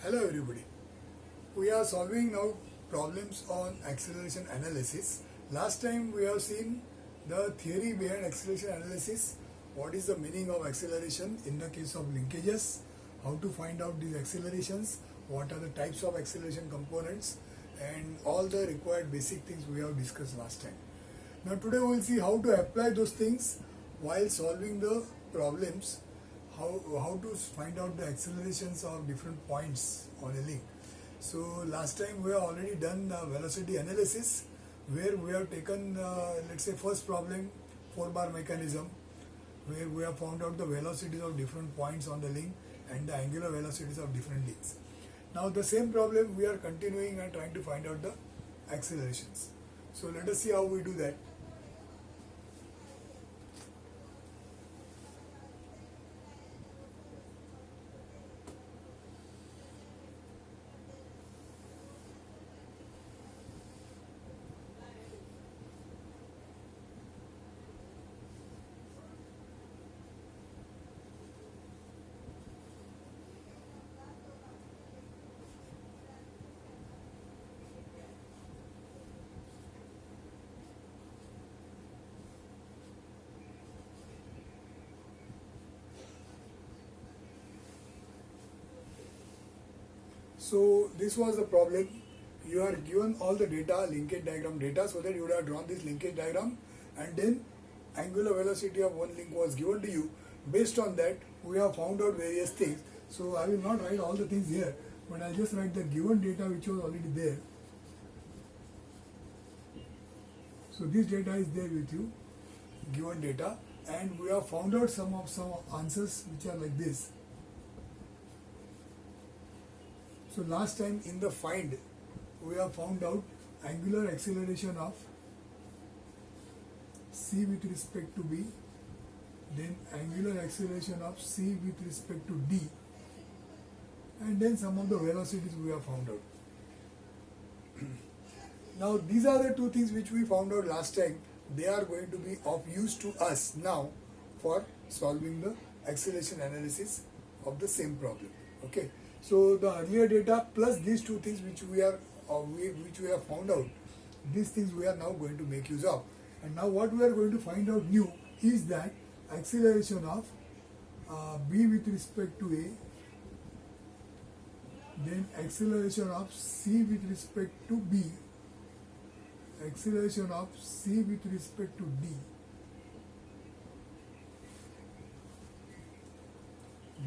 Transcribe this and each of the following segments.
Hello everybody. We are solving now problems on acceleration analysis. Last time we have seen the theory behind acceleration analysis, what is the meaning of acceleration in the case of linkages, how to find out these accelerations, what are the types of acceleration components, and all the required basic things we have discussed last time. Now today we will see how to apply those things while solving the problems, how to find out the accelerations of different points on a link. So last time we have already done the velocity analysis, where we have taken let's say first problem, 4-bar mechanism, where we have found out the velocities of different points on the link and the angular velocities of different links. Now the same problem we are continuing and trying to find out the accelerations. So let us see how we do that. So this was the problem. You are given all the data, linkage diagram data, so that you would have drawn this linkage diagram, and then angular velocity of one link was given to you. Based on that, we have found out various things. So I will not write all the things here, but I'll just write the given data which was already there. So this data is there with you, given data, and we have found out some answers which are like this. So last time in the find, we have found out angular acceleration of c with respect to b, then angular acceleration of c with respect to d, and then some of the velocities we have found out. Now these are the two things which we found out last time. They are going to be of use to us now for solving the acceleration analysis of the same problem. Okay. So the earlier data plus these two things which we have found out, these things we are now going to make use of. And now what we are going to find out new is that acceleration of b with respect to a, then acceleration of c with respect to b, acceleration of c with respect to d,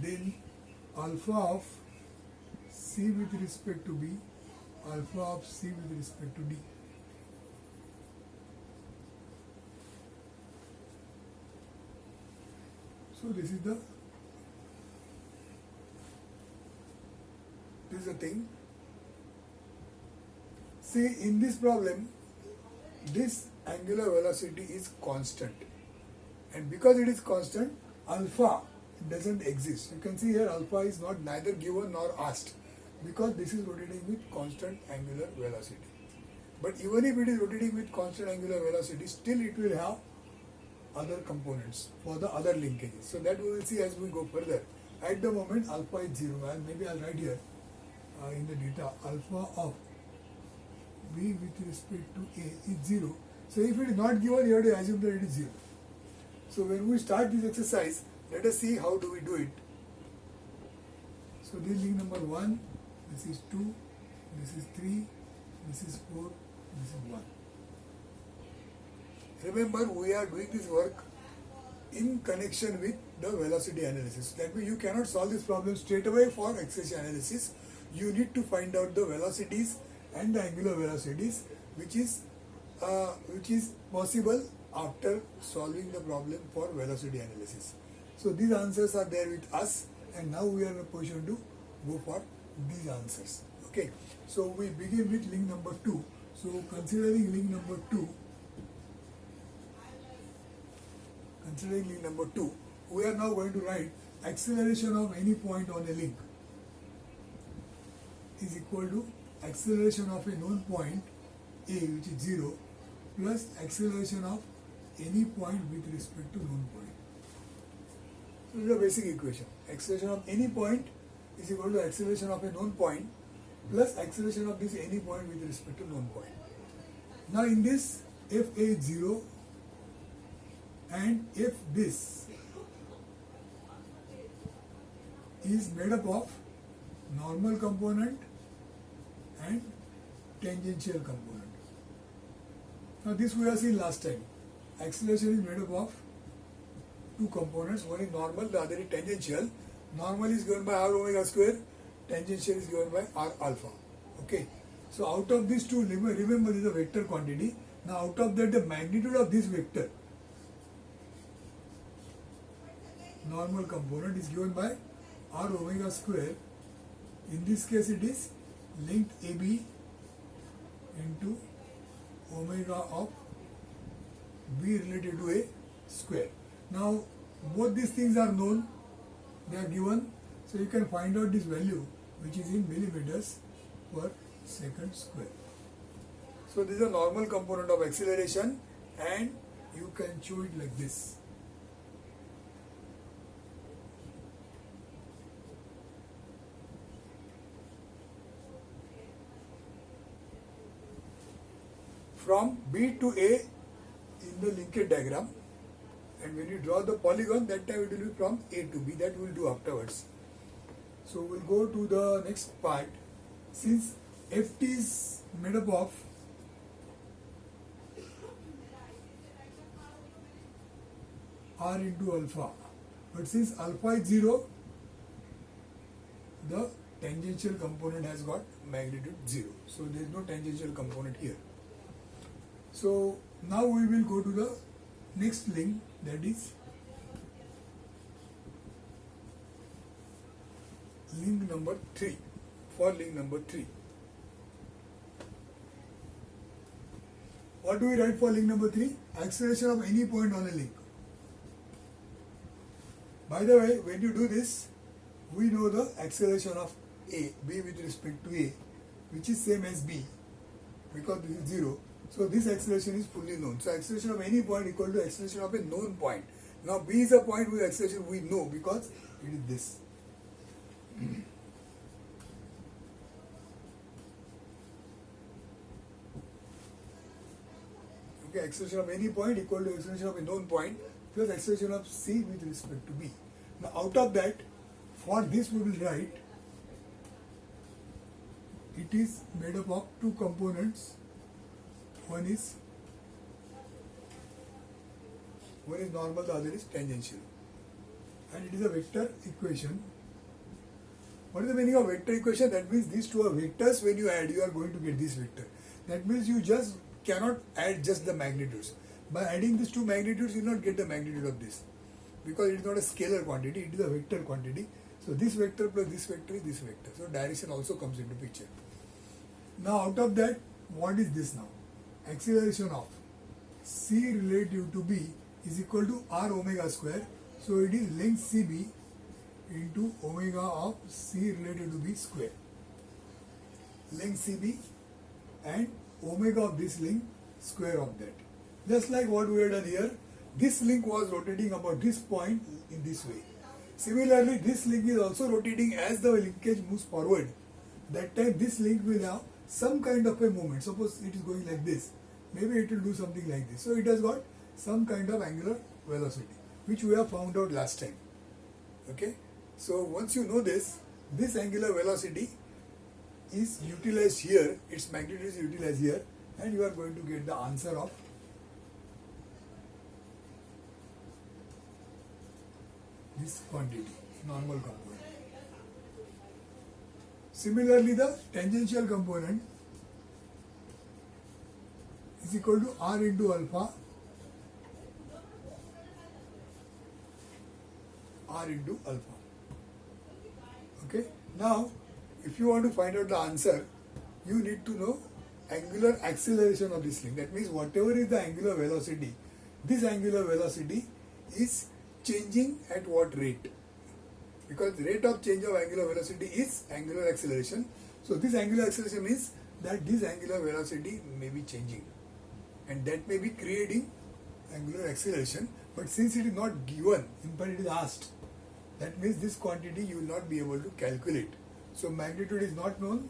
then alpha of c with respect to b, alpha of c with respect to d. So this is the thing. See, in this problem, this angular velocity is constant, and because it is constant, alpha doesn't exist. You can see here alpha is not neither given nor asked, because this is rotating with constant angular velocity. But even if it is rotating with constant angular velocity, still it will have other components for the other linkages. So that we will see as we go further. At the moment alpha is 0, and maybe I'll write here in the data alpha of b with respect to a is 0. So if it is not given, you have to assume that it is 0. So when we start this exercise, let us see how do we do it. So this is link number 1, this is 2, this is 3, this is 4, this is 1. Remember, we are doing this work in connection with the velocity analysis. That means you cannot solve this problem straight away for acceleration analysis. You need to find out the velocities and the angular velocities, which is possible after solving the problem for velocity analysis. So these answers are there with us, and now we are in a position to go for these answers. Okay. So we begin with link number 2. So considering link number 2, we are now going to write acceleration of any point on a link is equal to acceleration of a known point a, which is 0, plus acceleration of any point with respect to known point. So this is a basic equation. Acceleration of any point is equal to acceleration of a known point plus acceleration of this any point with respect to known point. Now in this, f a is 0 and f this is made up of normal component and tangential component. Now this we have seen last time. Acceleration is made up of two components, one is normal, the other is tangential. Normal is given by r omega square, tangential is given by r alpha. Okay. So out of these two, remember this is a vector quantity. Now out of that, the magnitude of this vector, normal component, is given by r omega square. In this case it is length AB into omega of B related to A square. Now both these things are known, they are given, so you can find out this value which is in millimeters per second square. So this is a normal component of acceleration and you can show it like this. From B to A in the linkage diagram, and when you draw the polygon, that time it will be from A to B. That we will do afterwards. So we'll go to the next part. Since Ft is made up of r into alpha, but since alpha is 0, the tangential component has got magnitude 0. So there is no tangential component here. So now we will go to the next link, that is link number 3. For link number 3, what do we write for link number 3? Acceleration of any point on a link. By the way, when you do this, we know the acceleration of A, B with respect to A, which is same as B, because this is 0. So this acceleration is fully known. So acceleration of any point equal to acceleration of a known point. Now B is a point with acceleration we know because it is this. Okay, acceleration of any point equal to acceleration of a known point plus acceleration of C with respect to B. Now out of that, for this we will write, it is made up of two components. One is normal, the other is tangential, and it is a vector equation. What is the meaning of vector equation? That means these two are vectors. When you add, you are going to get this vector. That means you just cannot add just the magnitudes. By adding these two magnitudes, you will not get the magnitude of this, because it is not a scalar quantity, it is a vector quantity. So this vector plus this vector is this vector. So direction also comes into picture. Now out of that, what is this now? Acceleration of C relative to B is equal to r omega square. So it is length CB into omega of C relative to B square. Length CB and omega of this length, square of that. Just like what we had done here, this link was rotating about this point in this way. Similarly, this link is also rotating as the linkage moves forward. That time this link will have some kind of a movement. Suppose it is going like this, maybe it will do something like this. So it has got some kind of angular velocity, which we have found out last time. Okay, so once you know this angular velocity is utilized here, its magnitude is utilized here, and you are going to get the answer of this quantity, normal component. Similarly, the tangential component is equal to r into alpha, r into alpha. Okay. Now, if you want to find out the answer, you need to know angular acceleration of this link. That means whatever is the angular velocity, this angular velocity is changing at what rate? Because the rate of change of angular velocity is angular acceleration. So this angular acceleration means that this angular velocity may be changing, and that may be creating angular acceleration. But since it is not given, in fact it is asked, That means this quantity you will not be able to calculate. So magnitude is not known,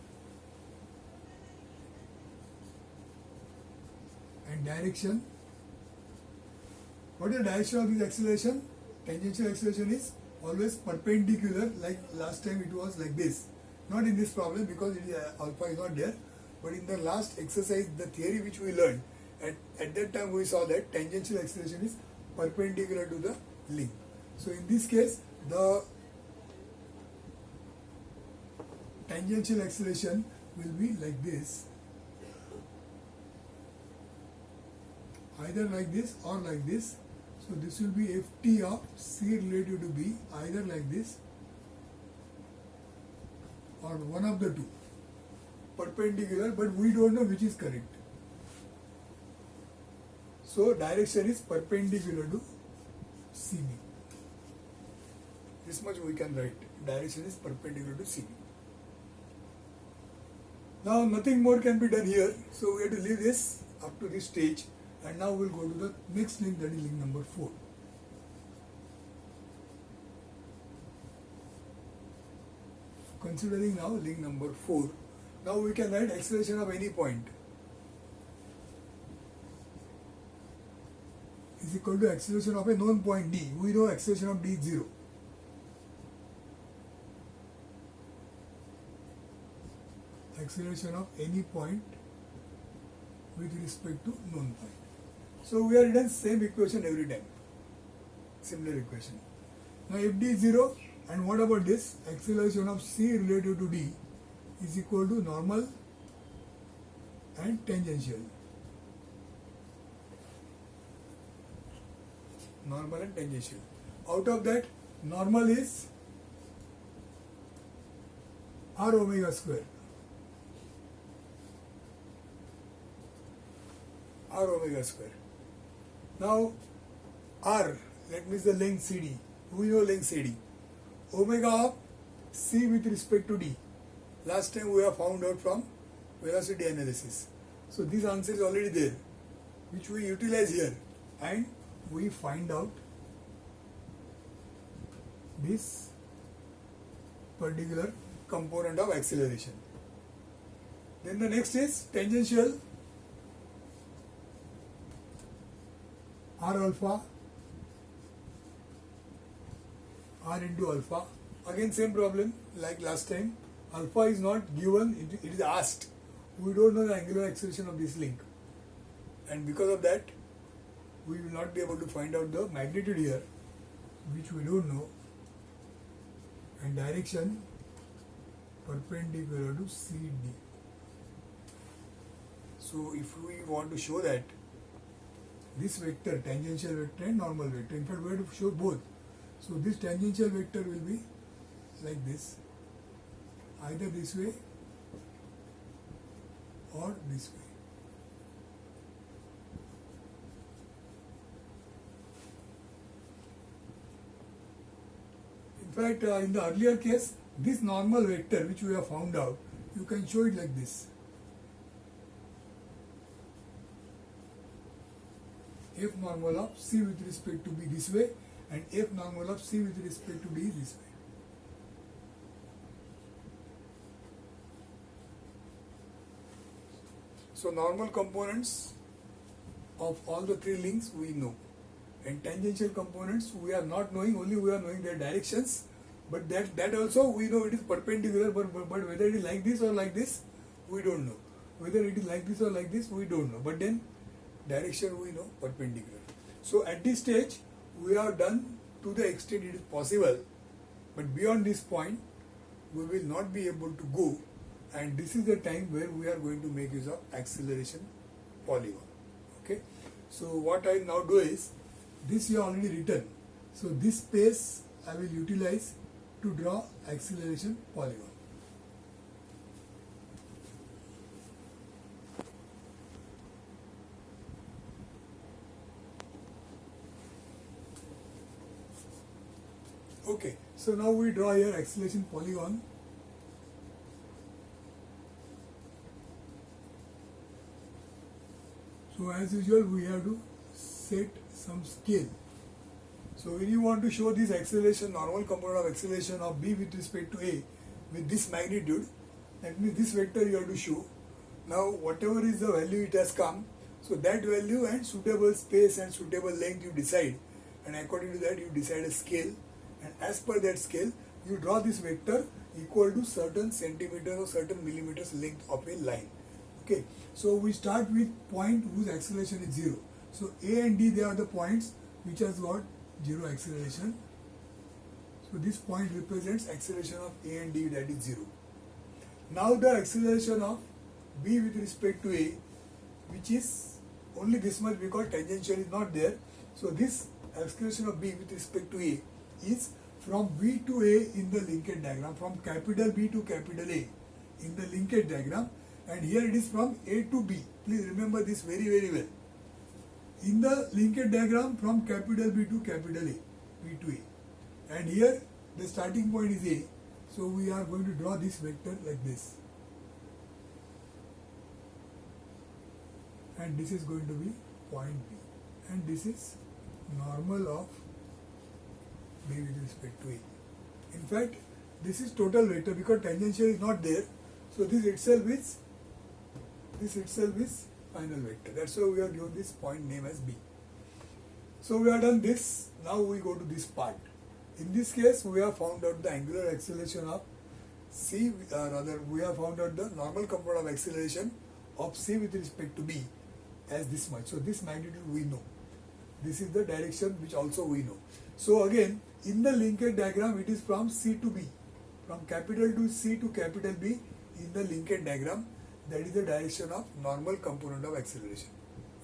and direction. What is the direction of this acceleration? Tangential acceleration is always perpendicular, like last time it was like this. Not in this problem because it is, alpha is not there, but in the last exercise, the theory which we learned, at that time we saw that tangential acceleration is perpendicular to the link. So in this case, the tangential acceleration will be like this, either like this or like this. So this will be ft of c relative to b, either like this or one of the two, perpendicular, but we don't know which is correct. So direction is perpendicular to CB. This much we can write. Direction is perpendicular to CB. Now nothing more can be done here, so we have to leave this up to this stage, and now we'll go to the next link, that is link number 4. Considering now link number 4, now we can write acceleration of any point is equal to acceleration of a known point d. We know acceleration of d is 0. Acceleration of any point with respect to known point. So we are written same equation every time. Similar equation. Now if d is 0, and what about this? Acceleration of c relative to d is equal to normal and tangential. Normal and tangential. Out of that, normal is r omega square. R omega square. Now r, that means the length CD. We know length CD. Omega of c with respect to d. Last time we have found out from velocity analysis. So this answer is already there, which we utilize here, and we find out this particular component of acceleration. Then the next is tangential, r alpha, r into alpha. Again same problem like last time. Alpha is not given, it is asked. We don't know the angular acceleration of this link, and because of that we will not be able to find out the magnitude here, which we don't know, and direction perpendicular to CD. So if we want to show that this vector, tangential vector and normal vector, in fact we have to show both. So this tangential vector will be like this, either this way or this way. In fact, in the earlier case, this normal vector which we have found out, you can show it like this. F normal of c with respect to b this way, and F normal of c with respect to d this way. So normal components of all the three links we know, and tangential components we are not knowing, only we are knowing their directions, but that also we know it is perpendicular, but whether it is like this or like this we don't know. Whether it is like this or like this we don't know, but then direction we know, perpendicular. So at this stage we have done to the extent it is possible, but beyond this point we will not be able to go, and this is the time where we are going to make use of acceleration polygon. Okay, so what I now do is, this you have already written, so this space I will utilize to draw acceleration polygon. Okay, so now we draw here acceleration polygon. So as usual we have to set some scale. So when you want to show this acceleration, normal component of acceleration of B with respect to A with this magnitude, that means this vector you have to show. Now whatever is the value it has come, so that value and suitable space and suitable length you decide, and according to that you decide a scale, and as per that scale you draw this vector equal to certain centimeters or certain millimeters length of a line. Okay, so we start with point whose acceleration is 0. So A and D, they are the points which has got 0 acceleration. So this point represents acceleration of A and D, that is 0. Now the acceleration of B with respect to A, which is only this much because tangential is not there. So this acceleration of B with respect to A is from B to A in the linkage diagram, from capital B to capital A in the linkage diagram, and here it is from A to B. Please remember this very, very well. In the linkage diagram from capital B to capital A, B to A. And here the starting point is A. So we are going to draw this vector like this. And this is going to be point B. And this is normal of B with respect to A. In fact, this is total vector because tangential is not there. So this itself is final vector. That's why we have given this point name as B. So we have done this. Now we go to this part. In this case, we have found out the angular acceleration of C, we have found out the normal component of acceleration of C with respect to B as this much. So this magnitude we know. This is the direction which also we know. So again, in the linkage diagram, it is from C to B, from capital to C to capital B in the linkage diagram. That is the direction of normal component of acceleration.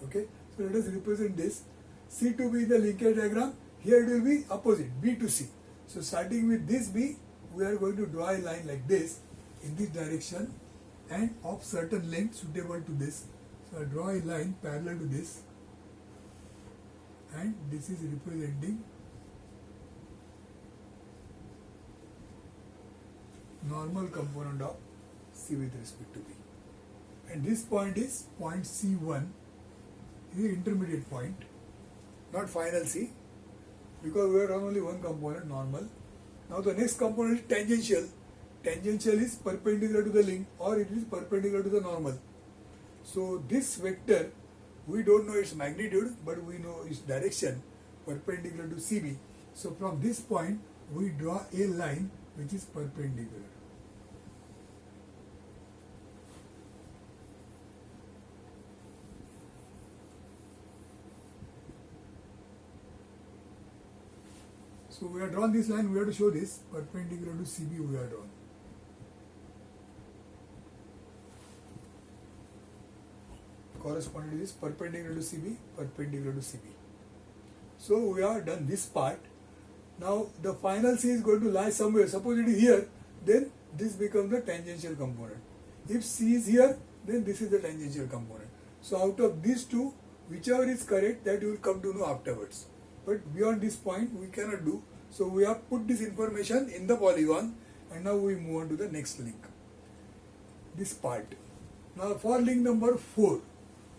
Okay, so let us represent this. C to B in the linkage diagram. Here it will be opposite, B to C. So starting with this B, we are going to draw a line like this in this direction and of certain length suitable to this. So I draw a line parallel to this, and this is representing normal component of C with respect to B. And this point is point C1, is the intermediate point, not final C, because we have only one component, normal. Now the next component is tangential. Tangential is perpendicular to the link or it is perpendicular to the normal. So this vector, we don't know its magnitude, but we know its direction, perpendicular to CB. So from this point, we draw a line which is perpendicular. So we have drawn this line, we have to show this perpendicular to CB we have drawn. Corresponding to this perpendicular to CB, perpendicular to CB. So we have done this part. Now the final C is going to lie somewhere. Suppose it is here, then this becomes the tangential component. If C is here, then this is the tangential component. So out of these two, whichever is correct, that you will come to know afterwards. But beyond this point, we cannot do. So we have put this information in the polygon, and now we move on to the next link. This part. Now for link number 4,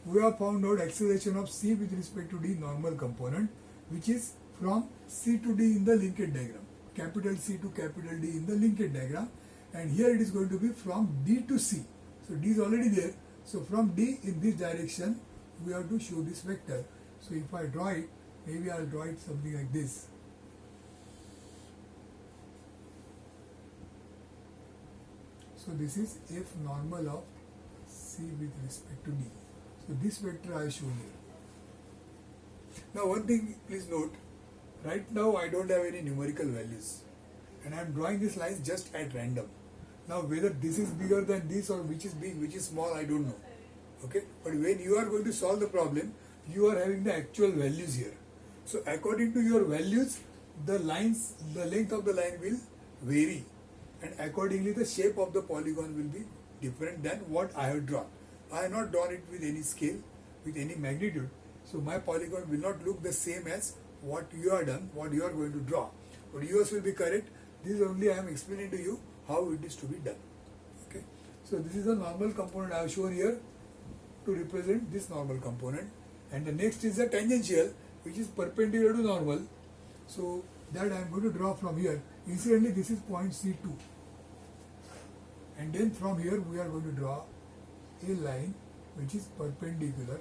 we have found out acceleration of C with respect to D normal component, which is from C to D in the linkage diagram. Capital C to capital D in the linkage diagram. And here it is going to be from D to C. So D is already there. So from D in this direction, we have to show this vector. So if I draw it, maybe I'll draw it something like this. So this is F normal of C with respect to D. So this vector I show here. Now one thing please note, right now I don't have any numerical values and I am drawing these lines just at random. Now whether this is bigger than this or which is big, which is small, I don't know. Okay, but when you are going to solve the problem, you are having the actual values here. So according to your values, the lines, the length of the line will vary, and accordingly the shape of the polygon will be different than what I have drawn. I have not drawn it with any scale, with any magnitude. So my polygon will not look the same as what you have done, what you are going to draw. But yours will be correct. This only I am explaining to you how it is to be done. Okay. So this is the normal component I have shown here to represent this normal component. And the next is the tangential, which is perpendicular to normal. So that I am going to draw from here. Incidentally, this is point C2. And then from here we are going to draw a line which is perpendicular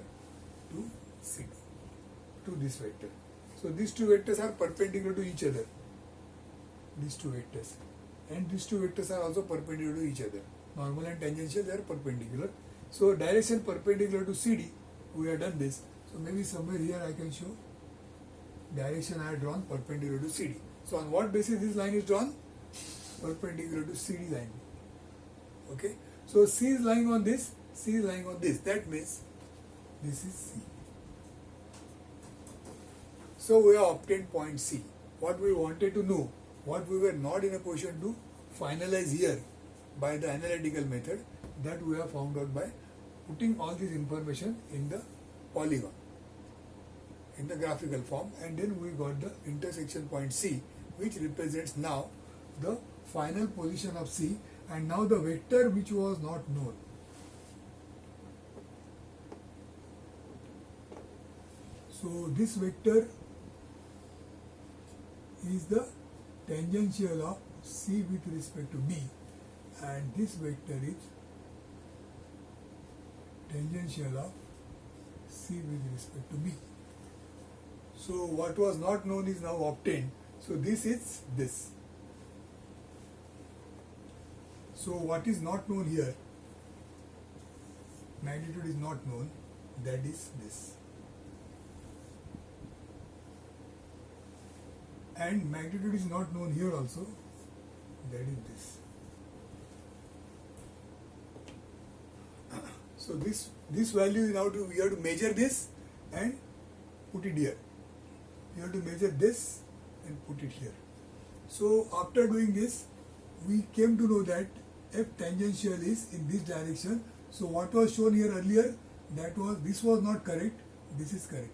to CD, to this vector. So these two vectors are perpendicular to each other. These two vectors. And these two vectors are also perpendicular to each other. Normal and tangential, they are perpendicular. So direction perpendicular to CD, we have done this. So maybe somewhere here I can show direction I have drawn perpendicular to CD. So on what basis this line is drawn? Perpendicular to CD line. Okay. So C is lying on this, C is lying on this. That means this is C. So we have obtained point C. What we wanted to know, what we were not in a position to finalize here by the analytical method, that we have found out by putting all this information in the polygon, in the graphical form, and then we got the intersection point C, which represents now the final position of C, and now the vector which was not known. So this vector is the tangential of C with respect to B, and this vector is tangential of C with respect to B. So what was not known is now obtained. So this is this. So what is not known here, magnitude is not known, that is this. And magnitude is not known here also, that is this. So this value is now we have to measure this and put it here. You have to measure this and put it here. So after doing this, we came to know that F tangential is in this direction. So what was shown here earlier, this was not correct, this is correct.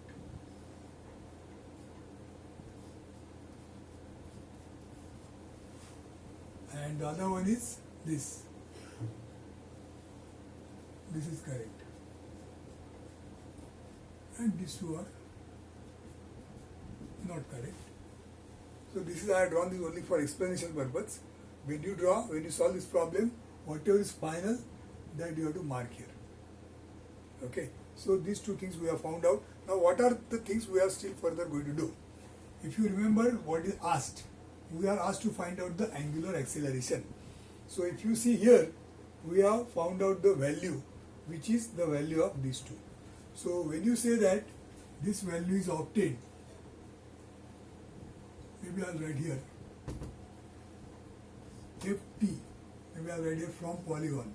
And the other one is this. This is correct. And these two are not correct. So this is, I have drawn this only for explanation purpose. When you solve this problem, whatever is final, that you have to mark here. Okay. So these two things we have found out. Now what are the things we are still further going to do? If you remember what is asked, we are asked to find out the angular acceleration. So if you see here, we have found out the value, which is the value of these two. So when you say that this value is obtained, maybe I'll write here Ft, maybe I'll write here from polygon.